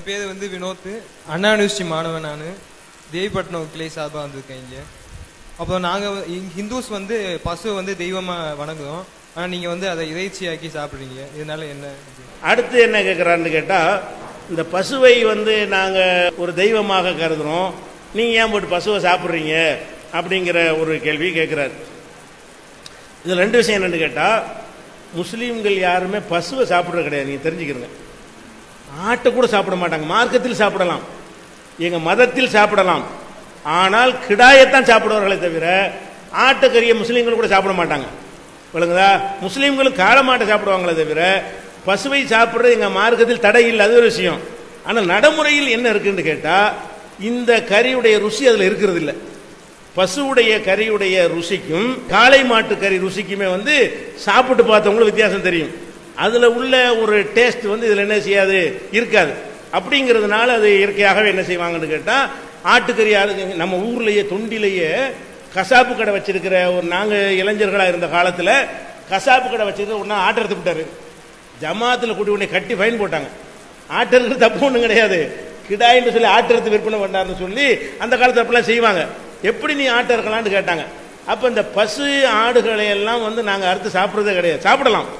என் பேர் வந்து வினோத், அண்ணா யூனிவர்சிட்டி மாணவன். நான் தேவிப்பட்டினம் கிளை சார்பாக வந்திருக்கேன் இங்கே. அப்புறம் நாங்கள் ஹிந்துஸ் வந்து பசுவை வந்து தெய்வமாக வணங்குறோம். ஆனால் நீங்கள் வந்து அதை இறைச்சியாக்கி சாப்பிட்றீங்க, இதனால என்ன? அடுத்து என்ன கேட்குறான்னு கேட்டால், இந்த பசுவை வந்து நாங்கள் ஒரு தெய்வமாக கருதுகிறோம், நீங்கள் ஏன் போட்டு பசுவை சாப்பிட்றீங்க அப்படிங்கிற ஒரு கேள்வி கேட்குறாரு. இதில் ரெண்டு விஷயம் என்னென்னு கேட்டால், முஸ்லீம்கள் யாருமே பசுவை சாப்பிட்றது கிடையாது. நீங்கள் தெரிஞ்சுக்கிறங்க. ஆட்டை கூட சாப்பிட மாட்டாங்க. மார்க்கத்தில் சாப்பிடலாம், எங்கள் மதத்தில் சாப்பிடலாம், ஆனால் கிடாயத்தான் சாப்பிடுவார்களே தவிர ஆட்டுக்கறியை முஸ்லீம்கள் கூட சாப்பிட மாட்டாங்க. விளங்குதா? முஸ்லீம்களும் காளை மாட்டை சாப்பிடுவாங்களே தவிர பசுவை சாப்பிட்றது எங்கள் மார்க்கத்தில் தடை இல்லை, அது ஒரு விஷயம். ஆனால் நடைமுறையில் என்ன இருக்குன்னு கேட்டால், இந்த கறியுடைய ருசி அதில் இருக்கிறது இல்லை. பசுவுடைய கறியுடைய ருசிக்கும் காளை மாட்டு கறி ருசிக்குமே வந்து சாப்பிட்டு பார்த்தவங்களும் வித்தியாசம் தெரியும். அதில் உள்ள ஒரு டேஸ்ட் வந்து இதில் என்ன செய்யாது, இருக்காது. அப்படிங்கிறதுனால அது இயற்கையாகவே என்ன செய்வாங்கன்னு கேட்டால், ஆட்டுக்கறி நம்ம ஊர்லேயே தொண்டிலேயே கசாப்பு கடை வச்சிருக்கிற ஒரு நாங்கள் இளைஞர்களாக இருந்த காலத்தில் கசாப்பு கடை வச்சிருக்கிற ஒன்றா ஆட்டை எடுத்து விட்டாரு. ஜமாத்தில் கூட்டி உடனே கட்டி ஃபைன் போட்டாங்க. ஆட்டருக்கு தப்பு ஒன்றும் கிடையாது, கிடாயின்னு சொல்லி ஆட்டெடுத்து விற்பனை பண்ணாருன்னு சொல்லி அந்த காலத்தில் அப்படிலாம் செய்வாங்க. எப்படி நீ ஆட்டை இருக்கலான்னு கேட்டாங்க. அப்போ இந்த பசு ஆடுகளை எல்லாம் வந்து நாங்கள் அறுத்து சாப்பிட்றதே கிடையாது. சாப்பிடலாம்,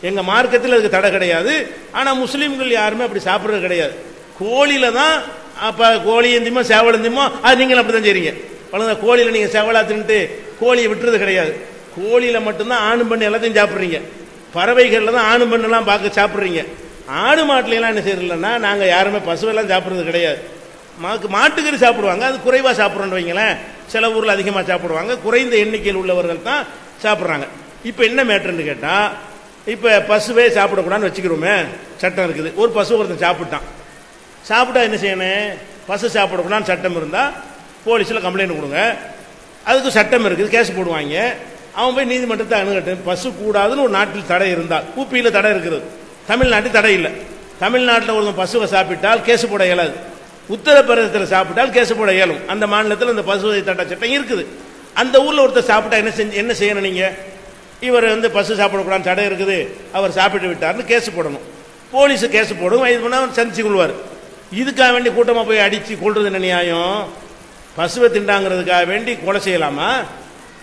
எங்கள் மார்க்கத்தில் அதுக்கு தடை கிடையாது. ஆனால் முஸ்லீம்கள் யாருமே அப்படி சாப்பிட்றது கிடையாது. கோழியில தான், அப்போ கோழி எந்தியமோ சேவல் எந்தியமோ அது நீங்களும் அப்படி தான் செய்றீங்க. பழங்க கோழியில் நீங்கள் சேவலா தின்ட்டு கோழியை விட்டுறது கிடையாது. கோழியில் மட்டும்தான் ஆணு பண்ணி எல்லாத்தையும் சாப்பிட்றீங்க. பறவைகளில் தான் ஆணு பண்ணெல்லாம் பார்க்க சாப்பிட்றீங்க. ஆடு மாட்டிலாம் என்ன செய்யறதில்லைன்னா, நாங்கள் யாருமே பசுவெல்லாம் சாப்பிட்றது கிடையாது. மாட்டுக்கறி சாப்பிடுவாங்க, அது குறைவாக சாப்பிட்றோன்னு வைங்களேன். சில ஊரில் அதிகமாக சாப்பிடுவாங்க, குறைந்த எண்ணிக்கையில் உள்ளவர்கள் தான் சாப்பிட்றாங்க. இப்போ என்ன மேட்டர்ன்னு கேட்டால், இப்போ பசுவே சாப்பிடக்கூடாதுன்னு வச்சுக்கிறோமே, சட்டம் இருக்குது. ஒரு பசு ஒருத்தன் சாப்பிட்டா என்ன செய்யணும்? பசு சாப்பிடக்கூடாதுன்னு சட்டம் இருந்தால் போலீஸில் கம்ப்ளைண்ட் கொடுங்க. அதுக்கு சட்டம் இருக்குது, கேஸ் போடுவாங்க. அவன் போய் நீதிமன்றத்தை அணுகட்டும். பசு கூடாதுன்னு ஒரு நாட்டில் தடை இருந்தால், ஊப்பியில் தடை இருக்கிறது, தமிழ்நாட்டில் தடை இல்லை. தமிழ்நாட்டில் ஒரு பசுவை சாப்பிட்டால் கேஸ் போட இயலாது. உத்தரப்பிரதேசத்தில் சாப்பிட்டால் கேஸ் போட இயலும். அந்த மாநிலத்தில் அந்த பசுவை தடை சட்டம் இருக்குது. அந்த ஊரில் ஒருத்தர் சாப்பிட்டா என்ன செய்யணும்? நீங்கள் இவர் வந்து பசு சாப்பிடக்கூடாது தடை இருக்குது, அவர் சாப்பிட்டு விட்டார்னு கேஸ் போடணும். போலீஸு கேஸ் போடும், இது பண்ணால் சந்திச்சு கொள்வார். இதுக்காக வேண்டி கூட்டமாக போய் அடித்து கொள்வது என்ன நியாயம்? பசுவை திண்டாங்கிறதுக்காக வேண்டி கொலை செய்யலாமா?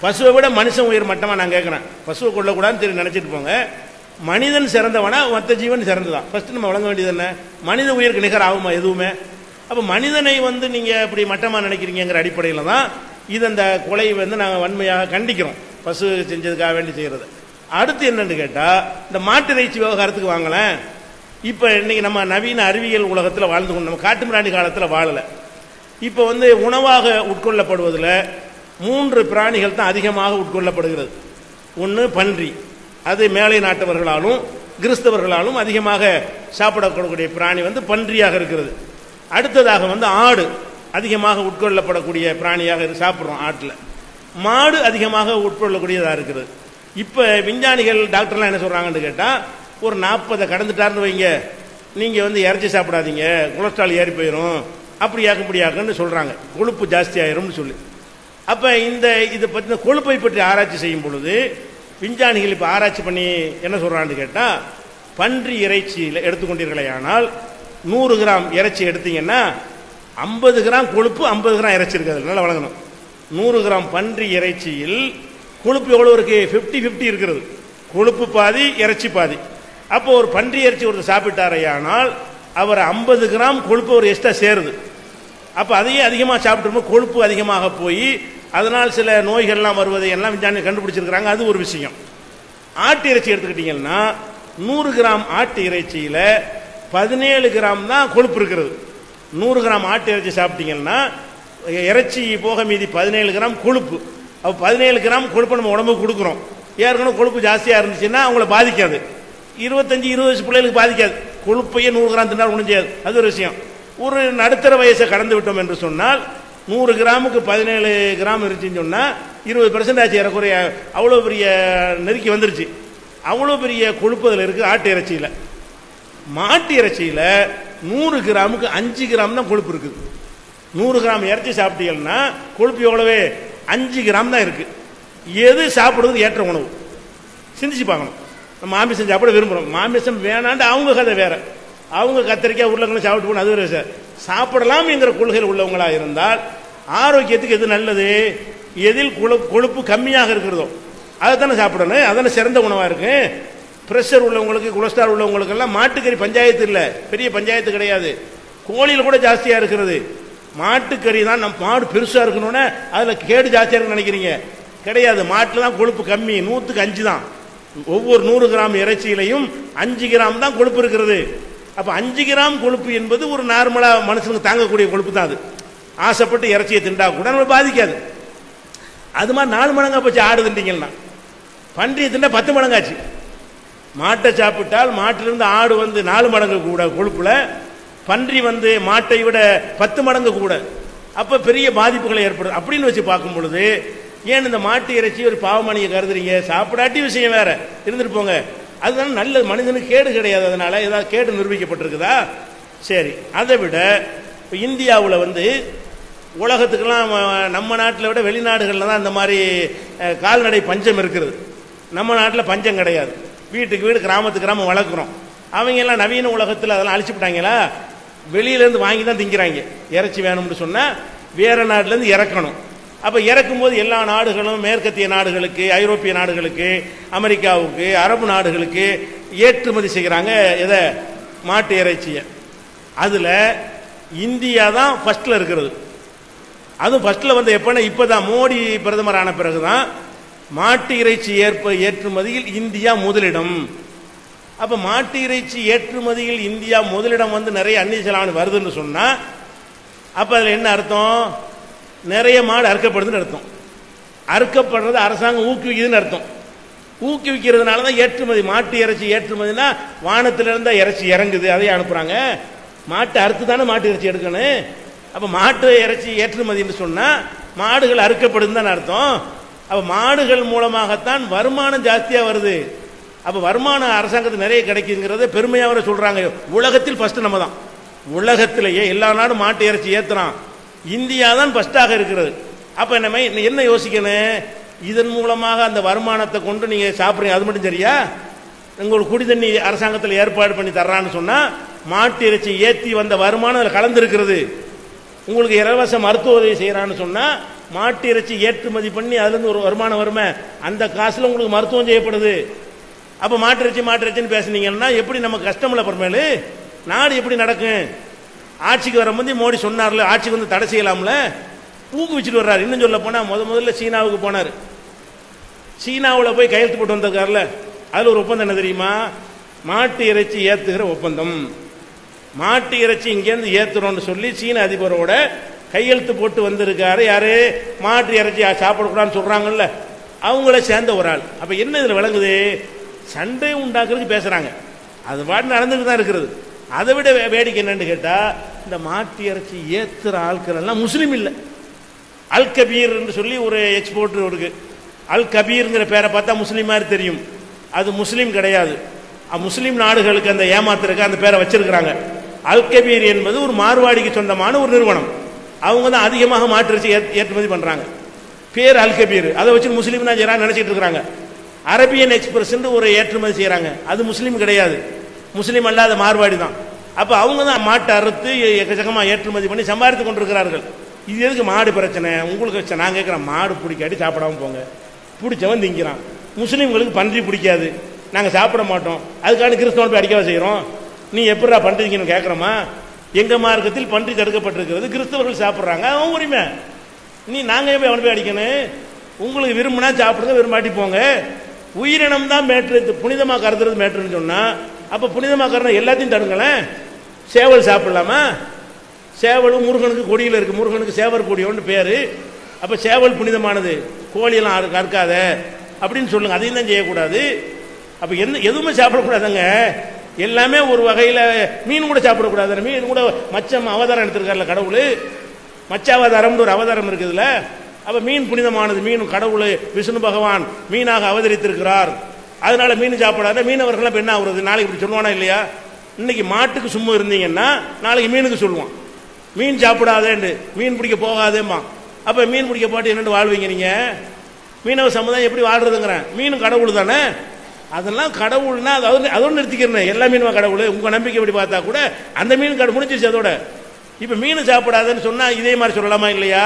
பசுவை விட மனுஷன் உயிர் மட்டமாக நான் கேட்குறேன். பசுவை கொள்ளக்கூடாதுன்னு தெரியும் நினச்சிட்டு போங்க. மனிதன் சிறந்தவனா மற்ற ஜீவன் சிறந்ததான்? ஃபர்ஸ்ட் நம்ம வழங்க வேண்டியது என்ன? மனித உயிருக்கு நிகர் ஆகுமா எதுவுமே? அப்போ மனிதனை வந்து நீங்கள் இப்படி மட்டமாக நினைக்கிறீங்கிற அடிப்படையில் தான் இது அந்த கொலை வந்து நாங்கள் வன்மையாக கண்டிக்கிறோம், பசு செஞ்சதுக்காக வேண்டி செய்கிறது. அடுத்து என்னன்னு கேட்டால், இந்த மாட்டு இறைச்சி விவகாரத்துக்கு வாங்கலேன். இப்போ இன்னைக்கு நம்ம நவீன அறிவியல் உலகத்தில் வாழ்ந்து கொண்டு, நம்ம காட்டு மிராண்டி காலத்தில் வாழலை. இப்போ வந்து உணவாக உட்கொள்ளப்படுவதில் 3 பிராணிகள் தான் அதிகமாக உட்கொள்ளப்படுகிறது. ஒன்று பன்றி, அது மேலை நாட்டவர்களாலும் கிறிஸ்தவர்களாலும் அதிகமாக சாப்பிடக்கூடிய பிராணி வந்து பன்றியாக இருக்கிறது. அடுத்ததாக வந்து ஆடு அதிகமாக உட்கொள்ளப்படக்கூடிய பிராணியாக சாப்பிட்றோம். ஆட்டில் மாடு அதிகமாக உட்கொள்ளக்கூடியதாக இருக்கிறது. இப்போ விஞ்ஞானிகள் டாக்டர்லாம் என்ன சொல்கிறாங்கன்னு கேட்டால், ஒரு 40 கடந்துட்டார்னு வைங்க, நீங்கள் வந்து இறைச்சி சாப்பிடாதீங்க, கொலஸ்ட்ரால் ஏறி போயிடும், அப்படியாக்குன்னு சொல்கிறாங்க, கொழுப்பு ஜாஸ்தி ஆயிரும்னு சொல்லி. அப்போ இதை பற்றின கொழுப்பை பற்றி ஆராய்ச்சி செய்யும் பொழுது விஞ்ஞானிகள் இப்போ ஆராய்ச்சி பண்ணி என்ன சொல்கிறான்னு கேட்டால், பன்றி இறைச்சியில் எடுத்துக்கொண்டீர்களே ஆனால் 100 கிராம் இறைச்சி எடுத்தீங்கன்னா 50 கிராம் கொழுப்பு, 50 கிராம் இறைச்சி இருக்குது. நல்லா வழங்கணும். 100 கிராம் பன்றி இறைச்சியில் கொழுப்பு எவ்வளோ இருக்கு? 50-50 இருக்கிறது. கொழுப்பு பாதி, இறைச்சி பாதி. அப்போ ஒரு பன்றி இறைச்சி ஒருத்தர் சாப்பிட்டாரையானால் அவர் 50 கிராம் கொழுப்பு ஒரு எக்ஸ்ட்ரா சேருது. அப்போ அதையே அதிகமாக சாப்பிட்டுருமோ கொழுப்பு அதிகமாக போய் அதனால் சில நோய்கள்லாம் வருவதை எல்லாம் விஞ்ஞானி கண்டுபிடிச்சிருக்கிறாங்க. அது ஒரு விஷயம். ஆட்டு இறைச்சி எடுத்துக்கிட்டீங்கன்னா 100 கிராம் ஆட்டு இறைச்சியில் 17 கிராம் தான் கொழுப்பு இருக்கிறது. 100 கிராம் ஆட்டு இறைச்சி சாப்பிட்டீங்கன்னா இறைச்சி போக மீதி 17 கிராம் கொழுப்பு. அப்போ 17 கிராம் கொழுப்பு நம்ம உடம்புக்கு கொடுக்குறோம். ஏற்கனவே கொழுப்பு ஜாஸ்தியாக இருந்துச்சுன்னா அவங்கள பாதிக்காது. 25-20 வயசு பிள்ளைகளுக்கு பாதிக்காது. கொழுப்பையே 100 கிராம் தின்னால் ஒன்றும் செய்யாது. அது ஒரு விஷயம். ஒரு நடுத்தர வயசை கடந்து விட்டோம் என்று சொன்னால் 100 கிராமுக்கு 17 கிராம் இருந்துச்சுன்னு சொன்னால் 20% ஆச்சு ஏறக்குறைய. அவ்வளோ பெரிய நெருக்கி வந்துருச்சு. அவ்வளோ பெரிய கொழுப்பு அதில் இருக்குது ஆட்டு இறைச்சியில். மாட்டு இறைச்சியில் 100 கிராமுக்கு 5 கிராம் தான் கொழுப்பு இருக்குது. 100 கிராம் இறைச்சி சாப்பிட்டீங்கன்னா கொழுப்பு எவ்வளவு? 5 கிராம் தான் இருக்குது. எது சாப்பிடுவது ஏற்ற உணவு? சிந்திச்சு பார்க்கணும். நம்ம மாமிசம் சாப்பிட விரும்புகிறோம், மாமிசம் வேணாண்டு அவங்க கதை வேற. அவங்க கத்திரிக்காய் உருளைக்கிழங்கு சாப்பிட்டு போன அது ஒரு விஷயம். சாப்பிடலாம் என்கிற கொள்கையில் உள்ளவங்களா இருந்தால் ஆரோக்கியத்துக்கு எது நல்லது, எதில் கொழுப்பு கம்மியாக இருக்கிறதோ அதை தானே சாப்பிடணும். அதான சிறந்த உணவா இருக்கு. பிரஷர் உள்ளவங்களுக்கு, கொலஸ்ட்ரால் உள்ளவங்களுக்கு எல்லாம் மாட்டுக்கறி பஞ்சாயத்து இல்லை, பெரிய பஞ்சாயத்து கிடையாது. கோழியில் கூட ஜாஸ்தியா இருக்கிறது. மாட்டுக்கறி தான். நம்ம மாடு பெருசா இருக்கணும்னா அதுல கேடு ஜாஸ்தியா இருக்குன்னு நினைக்கிறீங்க, கிடையாது. மாட்டுல தான் கொழுப்பு கம்மி, 100க்கு 5 தான். ஒவ்வொரு 100 கிராம் இறைச்சியிலையும் 5 கிராம் தான் கொழுப்பு இருக்கிறது. அப்ப 5 கிராம் கொழுப்பு என்பது ஒரு நார்மலா மனுஷனுக்கு தாங்கக்கூடிய கொழுப்பு தான். அது ஆசைப்பட்டு இறைச்சியை திண்டா கூட நம்ம பாதிக்காது. அது மாதிரி 4 மடங்கா போச்சு ஆடு திண்டீங்கன்னா. பன்றியை திண்டா 10 மடங்காச்சு. மாட்டை சாப்பிட்டால் மாட்டிலிருந்து ஆடு 4 மடங்கு கூட கொழுப்புல, பன்றி மாட்டை விட 10 மடங்கு கூட. அப்ப பெரிய பாதிப்புகளை ஏற்படும். அப்படின்னு வச்சு பார்க்கும் பொழுது ஏன் இந்த மாட்டு இறைச்சி ஒரு பாவமணியை கருதுறீங்க? சாப்பிடாட்டி விஷயம் வேற, இருந்துட்டு போங்க. அதுதான் நல்ல மனிதனுக்கு கேடு கிடையாது. அதனால ஏதாவது கேடு நிரூபிக்கப்பட்டிருக்குதா? சரி. அதை விட இந்தியாவில் உலகத்துக்கெல்லாம் நம்ம நாட்டில் விட வெளிநாடுகளில் தான் இந்த மாதிரி கால்நடை பஞ்சம் இருக்கிறது. நம்ம நாட்டில் பஞ்சம் கிடையாது. வீட்டுக்கு வீடு, கிராமத்துக்கு கிராமம் வளர்க்குறோம். அவங்க எல்லாம் நவீன உலகத்தில் அதெல்லாம் அழிச்சுட்டாங்களா, வெளியிலேருந்து வாங்கி தான் திங்கிறாங்க. இறைச்சி வேணும்னு சொன்னால் வேற நாட்டிலேருந்து இறக்கணும். அப்போ இறக்கும் போது எல்லா நாடுகளும் மேற்கத்திய நாடுகளுக்கு, ஐரோப்பிய நாடுகளுக்கு, அமெரிக்காவுக்கு, அரபு நாடுகளுக்கு ஏற்றுமதி செய்கிறாங்க. எதை? மாட்டு இறைச்சியை. அதில் இந்தியா தான் ஃபர்ஸ்ட்ல இருக்கிறது. அதுவும் ஃபர்ஸ்ட்ல எப்பன்னா இப்போதான் மோடி பிரதமர் ஆன பிறகுதான் மாட்டு இறைச்சி ஏற்றுமதியில் இந்தியா முதலிடம். அப்ப மாட்டு இறைச்சி ஏற்றுமதியில் இந்தியா முதலிடம் நிறைய அந்நிய செலாவணி வருதுன்னு சொன்னா அப்ப அதுல என்ன அர்த்தம்? நிறைய மாடு அறுக்கப்படுதுன்னு அர்த்தம். அறுக்கப்படுறது அரசாங்கம் ஊக்குவிக்குதுன்னு அர்த்தம். ஊக்குவிக்கிறதுனால தான் ஏற்றுமதி. மாட்டு இறைச்சி ஏற்றுமதினா வானத்திலிருந்தா இறைச்சி இறங்குது, அதையே அனுப்புறாங்க. மாட்டை அறுத்து தானே மாட்டு இறைச்சி எடுக்கணும். அப்ப மாட்டு இறைச்சி ஏற்றுமதின்னு சொன்னா மாடுகள் அறுக்கப்படுதுன்னு தான் அர்த்தம். அப்ப மாடுகள் மூலமாகத்தான் வருமானம் ஜாஸ்தியா வருது. அப்ப வருமானம் அரசாங்கத்துக்கு நிறைய கிடைக்குங்கிறத பெருமையாக சொல்றாங்க. உலகத்தில் ஃபர்ஸ்ட் நம்ம தான். உலகத்திலேயே எல்லா நாடும் மாட்டு இறைச்சி ஏத்துறான், இந்தியா தான் ஃபர்ஸ்டாக இருக்கிறது. அப்ப நம்ம என்ன யோசிக்கணும்? இதன் மூலமாக அந்த வருமானத்தை கொண்டு நீங்க சாப்பிடுறீங்க, அது மட்டும் சரியா? உங்களுக்கு குடி தண்ணி அரசாங்கத்தில் ஏற்பாடு பண்ணி தர்றான்னு சொன்னா மாட்டு இறைச்சி ஏற்றி வந்த வருமானம் அதில் கலந்துருக்கிறது. உங்களுக்கு இலவச மருத்துவ உதவி செய்யறான்னு சொன்னா மாட்டு இறைச்சி ஏற்றுமதி பண்ணி அதுல இருந்து ஒரு வருமானம் வருமே, அந்த காசுல உங்களுக்கு மருத்துவம் செய்யப்படுது. அப்ப மாட்டு இறைச்சின்னு பேசுனீங்கன்னா எப்படி நமக்கு கஷ்டமில்ல? அப்புறமேலு நாடு எப்படி நடக்கும்? ஆட்சிக்கு வர முந்தி மோடி சொன்னார்ல, ஆட்சிக்கு தடை செய்யலாம்ல, ஊக்குவிச்சுட்டு வர்றாரு. இன்னும் சொல்ல போனா முதல்ல சீனாவுக்கு போனார். சீனாவில் போய் கையெழுத்து போட்டு வந்திருக்காருல, அதுல ஒரு ஒப்பந்தம் என்ன தெரியுமா? மாட்டு இறைச்சி ஏத்துகிற ஒப்பந்தம். மாட்டு இறைச்சி இங்கேருந்து ஏத்துறோம்னு சொல்லி சீன அதிபரோட கையெழுத்து போட்டு வந்திருக்காரு. யாரு? மாட்டு இறைச்சி சாப்பிடக்கூடாதுன்னு சொல்றாங்கல்ல, அவங்கள சேர்ந்த ஒரு ஆள். அப்ப என்ன இதுல விளங்குது? சண்டை உண்டாக்குறதுக்கு பேசுறாங்க, அது பாட்டு நடந்துட்டு தான் இருக்கிறது. அதை விட வேடிக்கை என்னன்னு கேட்டா, இந்த மாட்டு இறைச்சி ஏத்துற ஆட்கள் எல்லாம் முஸ்லீம் இல்லை. அல் கபீர் சொல்லி ஒரு எக்ஸ்போர்ட் இருக்கு. அல் கபீர்ங்கிற பேரை பார்த்தா முஸ்லீம் மாதிரி தெரியும், அது முஸ்லீம் கிடையாது. முஸ்லீம் நாடுகளுக்கு அந்த ஏமாத்திருக்க அந்த பேரை வச்சிருக்கிறாங்க. அல் கபீர் என்பது ஒரு மார்வாடிக்கு சொந்தமான ஒரு நிறுவனம். அவங்க தான் அதிகமாக மாட்டு இறைச்சி ஏற்றுமதி பண்றாங்க. பேர் அல் கபீர். அதை வச்சு முஸ்லீம் தான் நினைச்சிட்டு இருக்காங்க. அரபியன் எக்ஸ்பிரஸ் ஒரு ஏற்றுமதி செய்யறாங்க, அது முஸ்லீம் கிடையாது, முஸ்லீம் அல்லாத மார்வாடி தான். அப்ப அவங்க தான் மாட்டை அறுத்து எக்கச்சக்கமா ஏற்றுமதி பண்ணி சம்பாதித்து கொண்டிருக்கிறார்கள். இது எதுக்கு மாடு பிரச்சனை உங்களுக்கு? நான் கேட்கிறேன், மாடு பிடிக்காட்டி சாப்பிடாம போங்க, பிடிச்சவன் திங்கிறான். முஸ்லீம்களுக்கு பன்றி பிடிக்காது, நாங்க சாப்பிட மாட்டோம், அதுக்கான கிறிஸ்தவன் போய் அடிக்கவா செய்யறோம்? நீ எப்படா பண்றீங்கன்னு கேட்கிறோமா? எங்க மார்க்கத்தில் பன்றி தடுக்கப்பட்டிருக்கிறது, கிறிஸ்தவர்கள் சாப்பிடுறாங்க, அவன் உரிமை. நாங்க போய் அவனை போய் அடிக்கணும்? உங்களுக்கு விரும்பினா சாப்பிடுங்க, விரும்பாட்டி போங்க. உயிரினம் தான் மேற்று, புனிதமா கருதுறது மேற்றுன்னு சொன்னா அப்ப புனிதமா கருத எல்லாத்தையும் தடுங்களேன். சேவல் சாப்பிடலாமா? சேவலும் முருகனுக்கு கொடியில் இருக்கு, முருகனுக்கு சேவர் கொடியோன்னு பேரு. அப்ப சேவல் புனிதமானது, கோழியெல்லாம் அறுக்காத அப்படின்னு சொல்லுங்க, அதையும் தான் செய்யக்கூடாது. அப்ப எதுவுமே சாப்பிடக்கூடாதுங்க, எல்லாமே ஒரு வகையில. மீன் கூட சாப்பிடக்கூடாது. மீன் கூட மச்சம் அவதாரம் எடுத்திருக்காருல கடவுள், மச்சாவதாரம் ஒரு அவதாரம் இருக்குதுல்ல. அப்ப மீன் புனிதமானது, மீன் கடவுள் விஷ்ணு பகவான் மீனாக அவதரித்திருக்கிறார், அதனால மீன் சாப்பிடாத. மீனவர்கள் என்ன ஆகுறது? நாளைக்கு இப்படி சொல்லுவானா இல்லையா? இன்னைக்கு மாட்டுக்கு சும்மா இருந்தீங்கன்னா நாளைக்கு மீனுக்கு சொல்லுவான் மீன் சாப்பிடாதேன்னு, மீன் பிடிக்க போகாதேம்மா. அப்ப மீன் பிடிக்க போட்டு என்னென்னு வாழ்வீங்க நீங்க? மீனவ சமுதாயம் எப்படி வாழ்றதுங்கிறேன்? மீன் கடவுள் தானே, அதெல்லாம் கடவுள்னா அதோட நிறுத்திக்கிறேன். எல்லா மீனும் கடவுள் உங்க நம்பிக்கை எப்படி பார்த்தா கூட அந்த மீன் முடிஞ்சிருச்சு அதோட. இப்ப மீன் சாப்பிடாதுன்னு சொன்னா இதே மாதிரி சொல்லலாமா இல்லையா?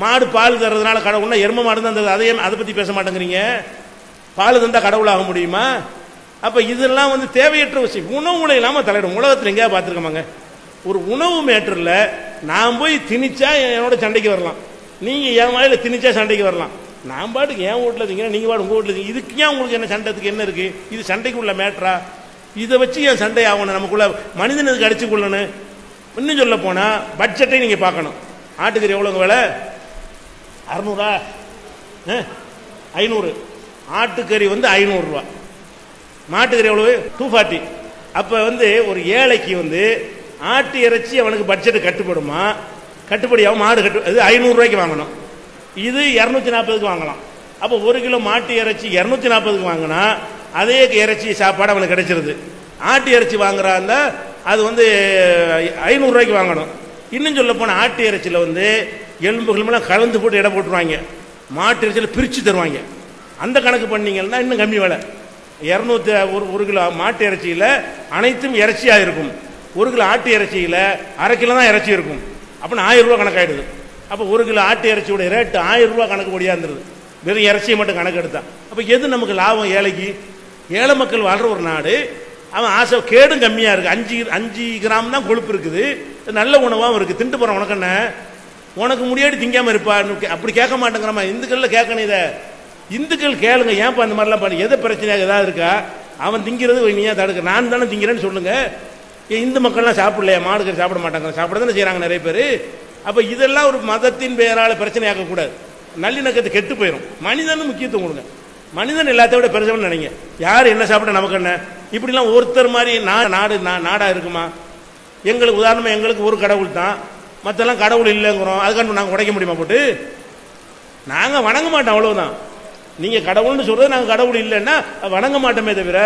மாடு பால் தர்றதுனால கடவுள்னா எரும மாடு தான் தருது, அதை பத்தி பேச மாட்டேங்கிறீங்க. பால் தந்தா கடவுள் ஆக முடியுமா? அப்ப இதெல்லாம் தேவையற்ற விஷயம். உணவு முறை இல்லாம தலையிடும். உலகத்தில் எங்கேயா பார்த்துருக்கோமாங்க? ஒரு உணவு மேட்டர்ல நான் போய் திணிச்சா என்னோட சண்டைக்கு வரலாம், நீங்க என் வாயில திணிச்சா சண்டைக்கு வரலாம். நான் பாட்டுக்கு என் வீட்டில் இருக்கீங்க, நீங்க பாட்டு உங்க வீட்டில் இருக்கீங்க. இதுக்கு ஏன் உங்களுக்கு என்ன சண்டைக்கு என்ன இருக்கு? இது சண்டைக்கு உள்ள மேட்டரா? இதை வச்சு ஏன் சண்டை ஆகணும்? நமக்குள்ள மனிதனுக்கு அடிச்சு கொள்ளணும். இன்னும் சொல்ல போனா பட்ஜெட்டை நீங்க பார்க்கணும். ஆட்டுக்கறி எவ்வளவு விலை? 600, 500. ஆட்டுக்கறி 500 ரூபா, மாட்டுக்கறி எவ்வளவு? 240. அப்ப ஒரு ஏழைக்கு ஆட்டு இறைச்சி அவனுக்கு பட்ஜெட் கட்டுப்படுமா? கட்டுப்படியாகும். மாடு அது 500 ரூபாய்க்கு வாங்கணும், இது 240க்கு வாங்கலாம். அப்போ 1 கிலோ மாட்டு இறைச்சி 240க்கு வாங்கினா அதே இறைச்சி சாப்பாடு அவனுக்கு கிடைச்சிருது. ஆட்டு இறைச்சி வாங்குறாங்க அது 500 ரூபாய்க்கு வாங்கணும். இன்னும் சொல்ல போன ஆட்டு இறைச்சியில் எலும்புகள் கலந்து போட்டு எடை போட்டுருவாங்க, மாட்டு இறைச்சியில் பிரித்து தருவாங்க. அந்த கணக்கு பண்ணீங்கன்னா இன்னும் கம்மி விலை. 200 கிலோ மாட்டு இறைச்சியில் அனைத்தும் இறைச்சியாக இருக்கும். 1 கிலோ ஆட்டு இறைச்சியில் அரை கிலோ தான் இறைச்சி இருக்கும். அப்படின்னு 1000 ரூபா கணக்காயிடுது. அப்போ 1 கிலோ ஆட்டு இறைச்சியோட ரேட்டு 1000 ரூபா கணக்கு முடியாந்துருது, வெறும் இறைச்சியை மட்டும் கணக்கு எடுத்தான். அப்போ எது நமக்கு லாபம்? ஏழைக்கு. ஏழை மக்கள் வாழ்ற ஒரு நாடு, அவன் ஆசை கேடும் கம்மியாக இருக்குது. 5 கிராம் தான் கொழுப்பு இருக்குது, நல்ல உணவாகவும் இருக்குது. திண்டு போகிறான். உனக்கு என்ன? உனக்கு முடியாடி திங்காமல் இருப்பா. அப்படி கேட்க மாட்டேங்கிறமா? இந்துக்களில் கேட்கணும். இதை இந்துக்கள் கேளுங்க, ஏன்ப்பா அந்த மாதிரிலாம் பண்ணி எதை பிரச்சனையாக ஏதாவது இருக்கா? அவன் திங்கிறது நீ ஏன் தடுக்க? நான் தானே திங்கிறேன்னு சொல்லுங்க. இந்து மக்கள்லாம் சாப்பிடலையா? மாடுகள் சாப்பிட மாட்டாங்க, சாப்பிட தானே செய்கிறாங்க நிறைய பேர். அப்போ இதெல்லாம் ஒரு மதத்தின் பெயரால் பிரச்சனையாக்க கூடாது. நல்லிணக்கத்தை கெட்டு போயிடும். மனிதனும் முக்கியத்துவம் கொடுங்க. மனிதன் எல்லாத்தையும் விட பெருசவன் நினைங்க. யார் என்ன சாப்பிட நமக்கு என்ன? இப்படிலாம் ஒருத்தர் மாதிரி நாடா இருக்குமா? எங்களுக்கு உதாரணமா எங்களுக்கு ஒரு கடவுள் தான், மற்றெல்லாம் கடவுள் இல்லைங்கிறோம். அதுக்கான நாங்கள் உடைக்க முடியுமா போட்டு? நாங்கள் வணங்க மாட்டோம், அவ்வளவுதான். நீங்க கடவுள்னு சொல்றது நாங்கள் கடவுள் இல்லைன்னா வணங்க மாட்டோமே தவிர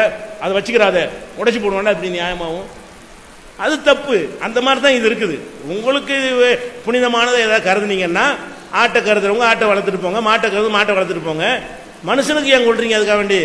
அதை வச்சுக்கிறாத உடைச்சு போடுவோம்னா அப்படி நியாயமாகும்? அது தப்பு. அந்த மாதிரி தான் இது இருக்குது. உங்களுக்கு புனிதமானதை ஏதாவது கருதுனீங்கன்னா ஆட்டை கருதுறவங்க ஆட்டை வளர்த்துட்டு போங்க, மாட்டை கருது மாட்டை வளர்த்துட்டு போங்க. மனுஷனுக்கு ஏன் கொள்றீங்க? அதுக்காக வேண்டி